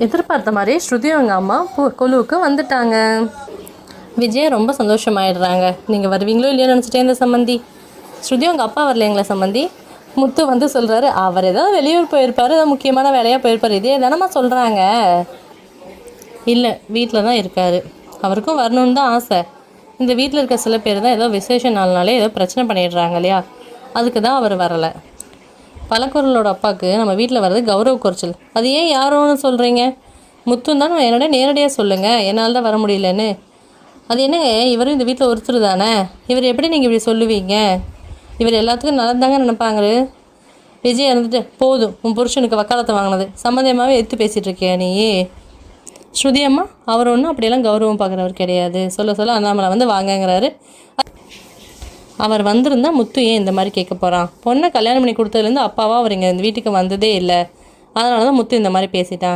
எதிர்பார்த்த மாதிரி ஸ்ருதி அவங்க அம்மா கொலுவுக்கு வந்துட்டாங்க. விஜய் ரொம்ப சந்தோஷமாயிடுறாங்க. நீங்கள் வருவீங்களோ இல்லையோ நினச்சிட்டே இருந்த சம்மந்தி. ஸ்ருதி அவங்க அப்பா வரலைங்களா சம்மந்தி? முத்து வந்து சொல்கிறாரு, அவர் ஏதோ வெளியூர் போயிருப்பார், ஏதோ முக்கியமான வேலையாக போயிருப்பார். இதே தானம்மா சொல்கிறாங்க. இல்லை, வீட்டில் தான் இருக்கார். அவருக்கும் வரணுன்னு தான் ஆசை. இந்த வீட்டில் இருக்க சில பேர் தான் ஏதோ விசேஷ நாள்னாலே ஏதோ பிரச்சனை பண்ணிடுறாங்க இல்லையா, அதுக்கு தான் அவர் வரலை. பழக்குரலோட அப்பாவுக்கு நம்ம வீட்டில் வர்றது கௌரவ குறைச்சல். அது ஏன் யாரோன்னு சொல்கிறீங்க? முத்துன்னு தான் என்னோட நேரடியாக சொல்லுங்கள், என்னால் தான் வர முடியலன்னு. அது என்னங்க, இவரும் இந்த வீட்டில் ஒருத்தர் தானே, இவர் எப்படி நீங்கள் இப்படி சொல்லுவீங்க? இவர் எல்லாத்துக்கும் நல்லதாங்க நினைப்பாங்க. விஜய் இருந்துட்டு, போதும் உன் புருஷனுக்கு வக்காலத்தை வாங்கினது சம்மந்தமாகவே எடுத்து பேசிகிட்டு இருக்கியா நீ? ஸ்ருதி அம்மா, அவர் ஒன்றும் அப்படியெல்லாம் கௌரவம் பார்க்குறவர் கிடையாது. சொல்ல சொல்ல அண்ணாமலை வந்து வாங்கங்கிறாரு. அவர் வந்திருந்தால் முத்து ஏன் இந்த மாதிரி கேட்க போகிறான்? பொண்ணை கல்யாணம் பண்ணி கொடுத்ததுலேருந்து அப்பாவா அவர் இங்கே இந்த வீட்டுக்கு வந்ததே இல்லை. அதனால தான் முத்து இந்த மாதிரி பேசிட்டான்.